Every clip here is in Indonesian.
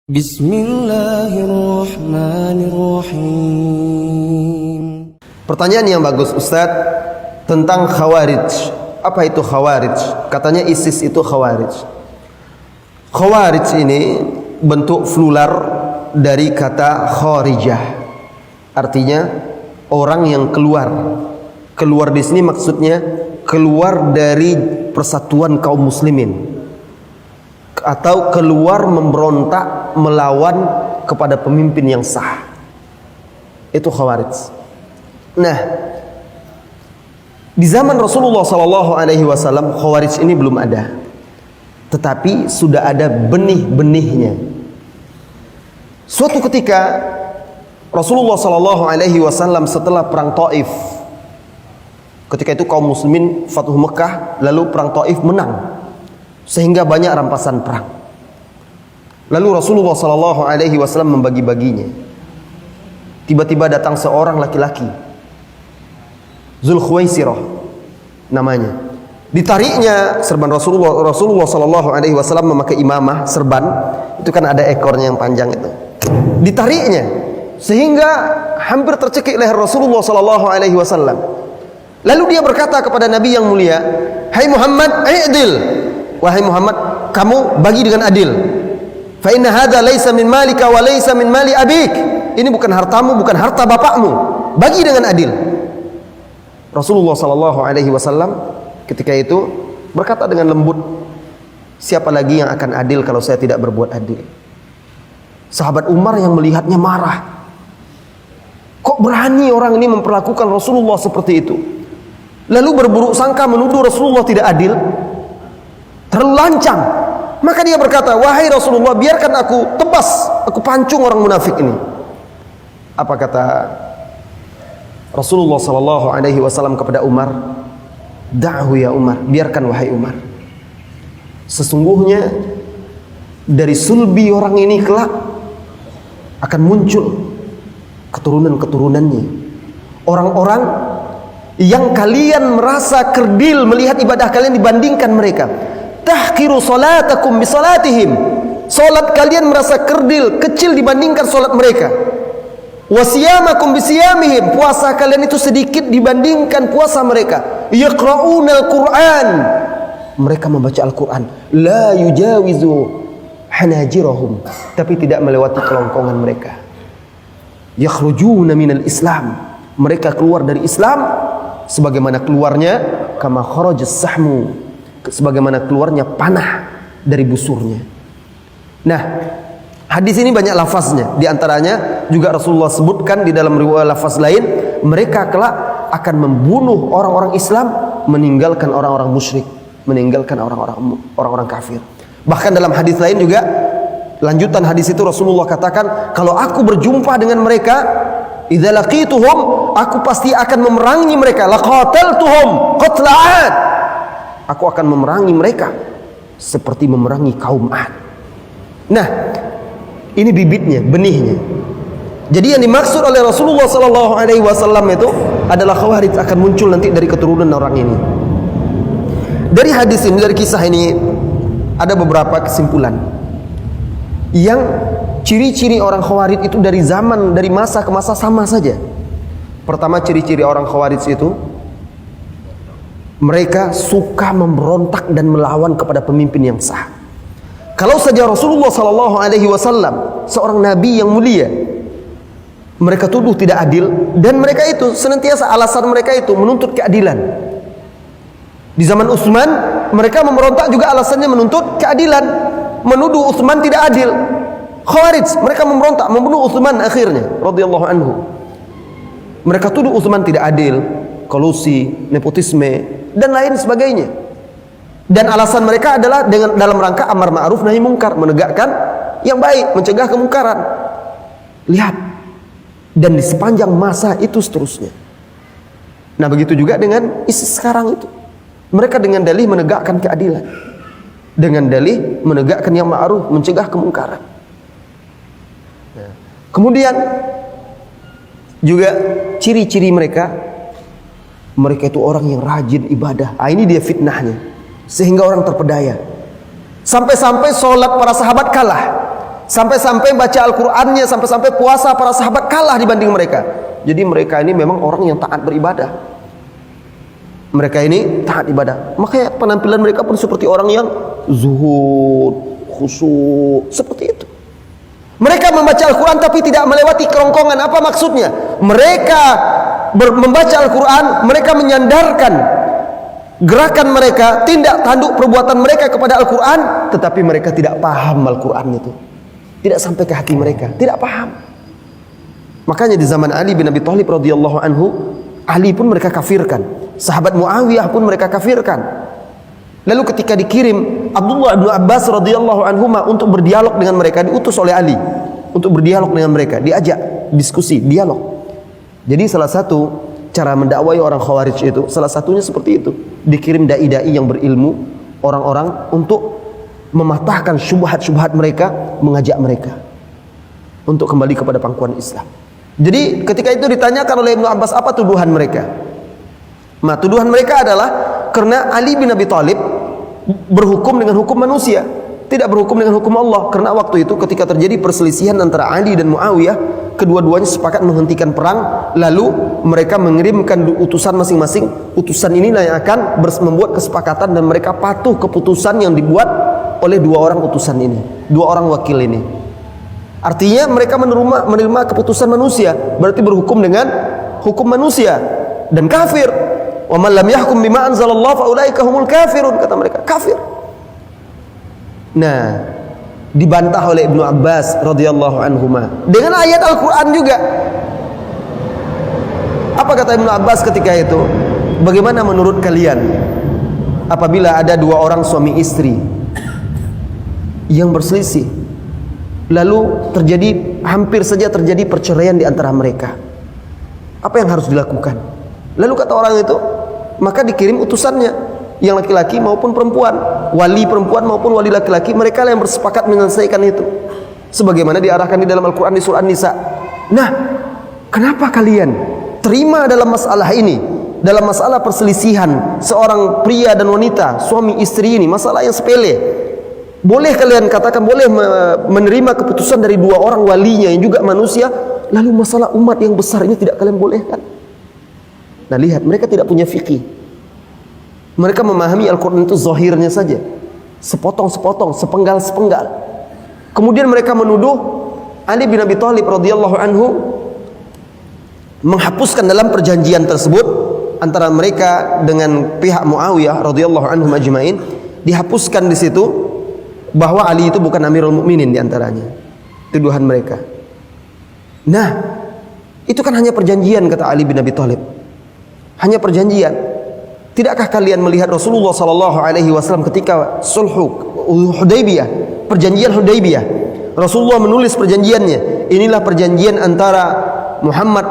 Bismillahirrahmanirrahim. Pertanyaan yang bagus Ustadz tentang Khawarij. Apa itu Khawarij? Katanya ISIS itu Khawarij. Khawarij ini bentuk plural dari kata Kharijah. Artinya orang yang keluar. Keluar di sini maksudnya keluar dari persatuan kaum muslimin, atau keluar memberontak melawan kepada pemimpin yang sah. Itu Khawarij. Nah, di zaman Rasulullah SAW Khawarij ini belum ada, tetapi sudah ada benih-benihnya. Suatu ketika Rasulullah SAW setelah perang Taif, ketika itu kaum muslimin Fathu Mekah, lalu perang Taif menang, sehingga banyak rampasan perang. Lalu Rasulullah SAW membagi-baginya. Tiba-tiba datang seorang laki-laki, Zulkhuwaisirah namanya. Ditariknya serban Rasulullah SAW memakai imamah serban, itu kan ada ekornya yang panjang itu. Ditariknya sehingga hampir tercekik leher Rasulullah SAW. Lalu dia berkata kepada Nabi yang mulia, "Hai Muhammad, i'dil." Wahai Muhammad, kamu bagi dengan adil. Fa inna hadza laisa min malika wa laisa min mali abik. Ini bukan hartamu, bukan harta bapakmu. Bagi dengan adil. Rasulullah SAW ketika itu berkata dengan lembut, siapa lagi yang akan adil kalau saya tidak berbuat adil? Sahabat Umar yang melihatnya marah. Kok berani orang ini memperlakukan Rasulullah seperti itu? Lalu berburuk sangka menuduh Rasulullah tidak adil, terlalu lancang. Maka dia berkata, wahai Rasulullah, biarkan aku tebas, aku pancung orang munafik ini. Apa kata Rasulullah SAW kepada Umar? Da'hu ya Umar, biarkan wahai Umar. Sesungguhnya dari sulbi orang ini kelak akan muncul keturunan-keturunannya, orang-orang yang kalian merasa kerdil melihat ibadah kalian dibandingkan mereka. Tahqiru salatakum bi salatihim. Salat kalian merasa kerdil, kecil dibandingkan salat mereka. Wa siyamakum bi siyamihim. Puasa kalian itu sedikit dibandingkan puasa mereka. Yaqra'unal Qur'an. Mereka membaca Al-Qur'an. La yujawizu hanajirahum. Tapi tidak melewati kelongkongan mereka. Yakhrujuna minal Islam. Mereka keluar dari Islam sebagaimana keluarnya kama kharajas sahmu, sebagaimana keluarnya panah dari busurnya. Nah, hadis ini banyak lafaznya. Di antaranya juga Rasulullah sebutkan di dalam riwayat lafaz lain, mereka kelak akan membunuh orang-orang Islam, meninggalkan orang-orang musyrik, meninggalkan orang-orang kafir. Bahkan dalam hadis lain juga, lanjutan hadis itu Rasulullah katakan, kalau aku berjumpa dengan mereka, idza laqituhum, aku pasti akan memerangi mereka. Laqataltuhum qatla 'ad. Aku akan memerangi mereka seperti memerangi kaum 'Ad. Nah, ini bibitnya, benihnya. Jadi yang dimaksud oleh Rasulullah SAW itu adalah Khawarij akan muncul nanti dari keturunan orang ini. Dari hadis ini, dari kisah ini, ada beberapa kesimpulan. Yang ciri-ciri orang Khawarij itu dari masa ke masa sama saja. Pertama, ciri-ciri orang Khawarij itu, mereka suka memberontak dan melawan kepada pemimpin yang sah. Kalau saja Rasulullah SAW seorang nabi yang mulia, mereka tuduh tidak adil, dan mereka itu senantiasa alasan mereka itu menuntut keadilan. Di zaman Utsman, mereka memberontak juga alasannya menuntut keadilan, menuduh Utsman tidak adil. Khawarij, mereka memberontak, membunuh Utsman akhirnya radhiyallahu anhu. Mereka tuduh Utsman tidak adil, kolusi, nepotisme, dan lain sebagainya. Dan alasan mereka adalah dalam rangka amar ma'ruf nahi mungkar, menegakkan yang baik, mencegah kemungkaran. Lihat, dan di sepanjang masa itu seterusnya. Nah, begitu juga dengan ISIS sekarang itu. Mereka dengan dalih menegakkan keadilan, dengan dalih menegakkan yang ma'ruf, mencegah kemungkaran. Kemudian juga ciri-ciri mereka itu orang yang rajin ibadah. Ini dia fitnahnya, sehingga orang terpedaya. Sampai-sampai sholat para sahabat kalah. Sampai-sampai baca Al-Qur'annya, sampai-sampai puasa para sahabat kalah dibanding mereka. Jadi mereka ini memang orang yang taat beribadah. Mereka ini taat ibadah. Makanya penampilan mereka pun seperti orang yang zuhud, khusyuk, seperti itu. Mereka membaca Al-Quran tapi tidak melewati kerongkongan. Apa maksudnya? Mereka membaca Al-Quran, mereka menyandarkan gerakan mereka, tindak tanduk perbuatan mereka kepada Al-Quran, tetapi mereka tidak paham Al-Quran itu, tidak sampai ke hati mereka, tidak paham. Makanya di zaman Ali bin Abi Thalib radhiyallahu anhu, Ali pun mereka kafirkan, sahabat Muawiyah pun mereka kafirkan. Lalu ketika dikirim Abdullah bin Abbas radhiyallahu anhuma untuk berdialog dengan mereka, diutus oleh Ali untuk berdialog dengan mereka, diajak diskusi, dialog. Jadi salah satu cara mendakwai orang Khawarij itu, salah satunya seperti itu. Dikirim dai-dai yang berilmu, orang-orang untuk mematahkan syubhat-syubhat mereka, mengajak mereka untuk kembali kepada pangkuan Islam. Jadi ketika itu ditanyakan oleh Ibnu Abbas, apa tuduhan mereka? Nah, tuduhan mereka adalah karena Ali bin Abi Thalib berhukum dengan hukum manusia, tidak berhukum dengan hukum Allah. Karena waktu itu ketika terjadi perselisihan antara Ali dan Muawiyah, kedua-duanya sepakat menghentikan perang, lalu mereka mengirimkan utusan masing-masing. Utusan inilah yang akan membuat kesepakatan dan mereka patuh keputusan yang dibuat oleh dua orang utusan ini, dua orang wakil ini. Artinya mereka menerima keputusan manusia, berarti berhukum dengan hukum manusia dan kafir. Wa man lam yahkum bima anzalallahu fa ulaika humul kafirun, kata mereka, kafir. Nah, dibantah oleh Ibnu Abbas radhiyallahu anhuma dengan ayat Al-Qur'an juga. Apa kata Ibnu Abbas ketika itu? Bagaimana menurut kalian apabila ada dua orang suami istri yang berselisih, lalu hampir saja terjadi perceraian di antara mereka? Apa yang harus dilakukan? Lalu kata orang itu, maka dikirim utusannya, yang laki-laki maupun perempuan, wali perempuan maupun wali laki-laki, mereka yang bersepakat menyelesaikan itu, sebagaimana diarahkan di dalam Al-Quran di surah An-Nisa. Nah, kenapa kalian terima dalam masalah ini, dalam masalah perselisihan seorang pria dan wanita, suami istri ini, masalah yang sepele? Boleh kalian katakan, boleh menerima keputusan dari dua orang walinya yang juga manusia, lalu masalah umat yang besar ini tidak kalian bolehkan? Nah, lihat, mereka tidak punya fikih. Mereka memahami Al-Quran itu zahirnya saja, sepotong-sepotong, sepenggal-sepenggal. Kemudian mereka menuduh Ali bin Abi Thalib radhiyallahu anhu menghapuskan dalam perjanjian tersebut antara mereka dengan pihak Muawiyah radhiyallahu anhum ajmain, dihapuskan di situ bahwa Ali itu bukan Amirul Mukminin di antaranya. Tuduhan mereka. Nah, itu kan hanya perjanjian, kata Ali bin Abi Thalib. Hanya perjanjian. Tidakkah kalian melihat Rasulullah sallallahu alaihi wasallam ketika sulhu Hudaybiyah, perjanjian Hudaybiyah, Rasulullah menulis perjanjiannya. Inilah perjanjian antara Muhammad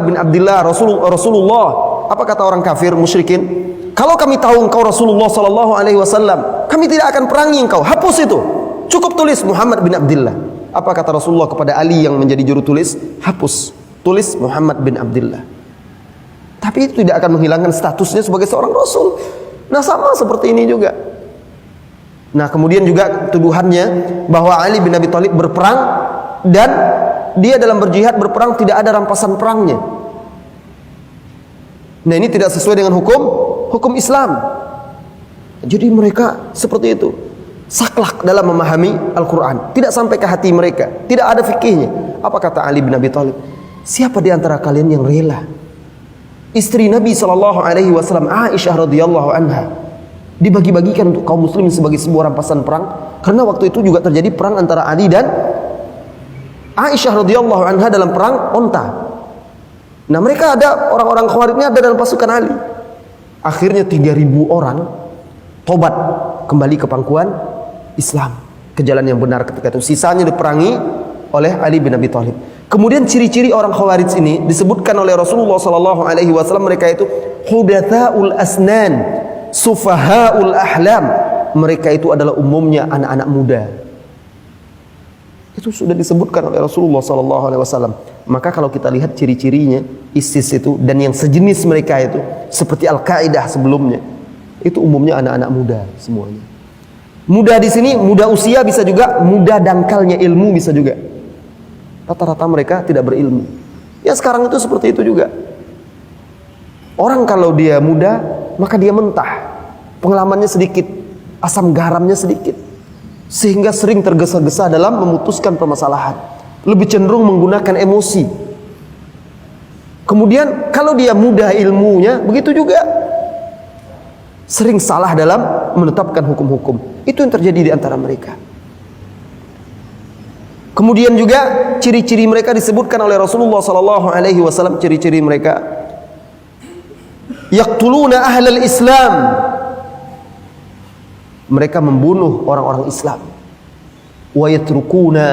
bin Abdullah Rasulullah. Apa kata orang kafir musyrikin? Kalau kami tahu engkau Rasulullah sallallahu alaihi wasallam, kami tidak akan perangi engkau. Hapus itu. Cukup tulis Muhammad bin Abdullah. Apa kata Rasulullah kepada Ali yang menjadi juru tulis? Hapus. Tulis Muhammad bin Abdullah. Tapi itu tidak akan menghilangkan statusnya sebagai seorang Rasul. Nah, sama seperti ini juga. Nah, kemudian juga tuduhannya bahwa Ali bin Abi Thalib berperang dan dia dalam berjihad berperang tidak ada rampasan perangnya. Nah, ini tidak sesuai dengan hukum Islam. Jadi mereka seperti itu, saklek dalam memahami Al-Quran, tidak sampai ke hati mereka, tidak ada fikihnya. Apa kata Ali bin Abi Thalib? Siapa di antara kalian yang rela istri Nabi SAW, Aisyah radhiyallahu anha, dibagi-bagikan untuk kaum muslimin sebagai sebuah rampasan perang? Karena waktu itu juga terjadi perang antara Ali dan Aisyah radhiyallahu anha dalam perang onta. Nah, mereka ada orang-orang Khawarij ini ada dalam pasukan Ali. Akhirnya 3.000 orang tobat kembali ke pangkuan Islam, ke jalan yang benar ketika itu. Sisanya diperangi oleh Ali bin Abi Thalib. Kemudian ciri-ciri orang Khawarij ini disebutkan oleh Rasulullah sallallahu alaihi wasallam, mereka itu hudatsaul asnan, sufahaul ahlam. Mereka itu adalah umumnya anak-anak muda. Itu sudah disebutkan oleh Rasulullah sallallahu alaihi wasallam. Maka kalau kita lihat ciri-cirinya ISIS itu dan yang sejenis mereka itu seperti Al-Qaeda sebelumnya, itu umumnya anak-anak muda semuanya. Muda di sini muda usia, bisa juga muda dangkalnya ilmu, bisa juga. Rata-rata mereka tidak berilmu. Ya sekarang itu seperti itu juga. Orang kalau dia muda, maka dia mentah, pengalamannya sedikit, asam garamnya sedikit, sehingga sering tergesa-gesa dalam memutuskan permasalahan, lebih cenderung menggunakan emosi. Kemudian kalau dia muda ilmunya, begitu juga, sering salah dalam menetapkan hukum-hukum. Itu yang terjadi di antara mereka. Kemudian juga ciri-ciri mereka disebutkan oleh Rasulullah SAW. Ciri-ciri mereka, yaqtuluna ahlal Islam, mereka membunuh orang-orang Islam. Wa yatrukuna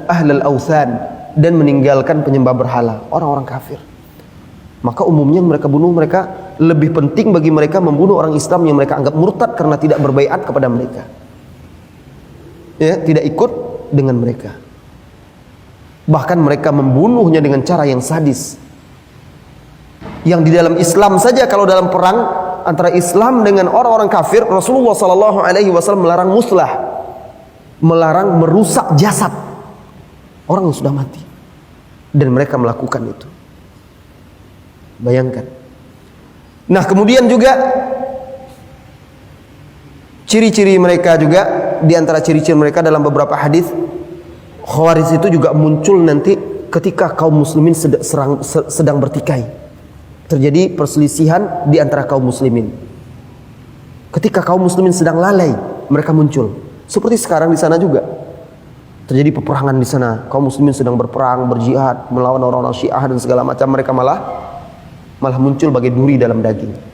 ahlal awthan, dan meninggalkan penyembah berhala, orang-orang kafir. Maka umumnya mereka bunuh, mereka lebih penting bagi mereka membunuh orang Islam yang mereka anggap murtad karena tidak berbaiat kepada mereka, ya, tidak ikut dengan mereka. Bahkan mereka membunuhnya dengan cara yang sadis. Yang di dalam Islam saja, kalau dalam perang antara Islam dengan orang-orang kafir, Rasulullah SAW melarang muslah, melarang merusak jasad orang yang sudah mati, dan mereka melakukan itu. Bayangkan. Nah, kemudian juga ciri-ciri mereka juga, di antara ciri-ciri mereka dalam beberapa hadis, Khawarij itu juga muncul nanti ketika kaum muslimin sedang bertikai. Terjadi perselisihan di antara kaum muslimin. Ketika kaum muslimin sedang lalai, mereka muncul. Seperti sekarang di sana juga terjadi peperangan di sana. Kaum muslimin sedang berperang, berjihad, melawan orang-orang Syiah dan segala macam. Mereka malah muncul bagai duri dalam daging.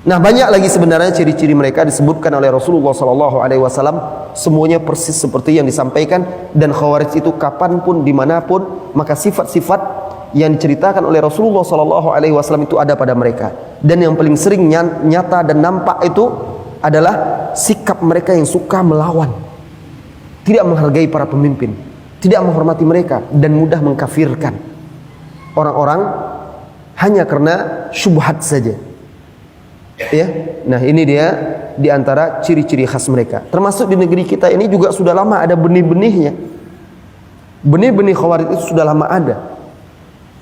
Nah, banyak lagi sebenarnya ciri-ciri mereka disebutkan oleh Rasulullah SAW. Semuanya persis seperti yang disampaikan. Dan Khawarij itu kapanpun, dimanapun, maka sifat-sifat yang diceritakan oleh Rasulullah SAW itu ada pada mereka. Dan yang paling sering nyata dan nampak itu adalah sikap mereka yang suka melawan, tidak menghargai para pemimpin, tidak menghormati mereka, dan mudah mengkafirkan orang-orang hanya karena syubhat saja. Ya, nah ini dia di antara ciri-ciri khas mereka. Termasuk di negeri kita ini juga sudah lama ada benih-benihnya. Benih-benih Khawarij itu sudah lama ada,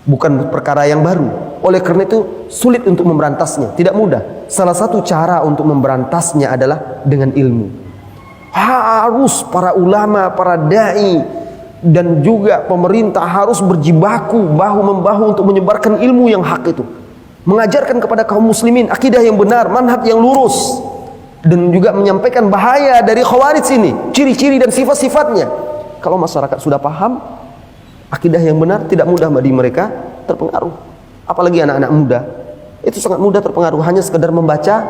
bukan perkara yang baru. Oleh karena itu sulit untuk memberantasnya, tidak mudah. Salah satu cara untuk memberantasnya adalah dengan ilmu. Harus para ulama, para dai, dan juga pemerintah harus berjibaku bahu-membahu untuk menyebarkan ilmu yang hak itu, mengajarkan kepada kaum muslimin akidah yang benar, manhaj yang lurus, dan juga menyampaikan bahaya dari Khawarij ini, ciri-ciri dan sifat-sifatnya. Kalau masyarakat sudah paham akidah yang benar, tidak mudah bagi mereka terpengaruh. Apalagi anak-anak muda, itu sangat mudah terpengaruh. Hanya sekedar membaca,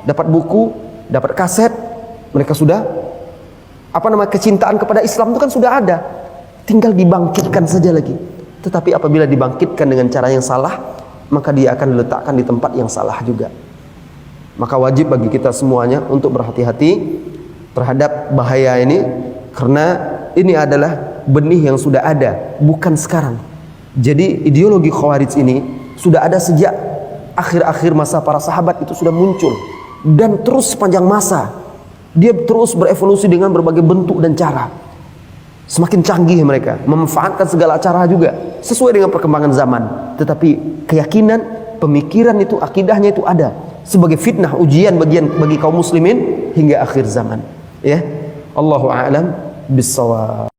dapat buku, dapat kaset, mereka sudah kecintaan kepada Islam itu kan sudah ada, tinggal dibangkitkan saja lagi. Tetapi apabila dibangkitkan dengan cara yang salah, maka dia akan diletakkan di tempat yang salah juga. Maka wajib bagi kita semuanya untuk berhati-hati terhadap bahaya ini, karena ini adalah benih yang sudah ada, bukan sekarang. Jadi ideologi Khawarij ini sudah ada sejak akhir-akhir masa para sahabat, itu sudah muncul, dan terus sepanjang masa dia terus berevolusi dengan berbagai bentuk dan cara. Semakin canggih mereka, memanfaatkan segala cara juga sesuai dengan perkembangan zaman. Tetapi keyakinan, pemikiran itu, akidahnya itu ada sebagai fitnah, ujian bagi kaum muslimin hingga akhir zaman. Ya, Allahu a'lam bissawab.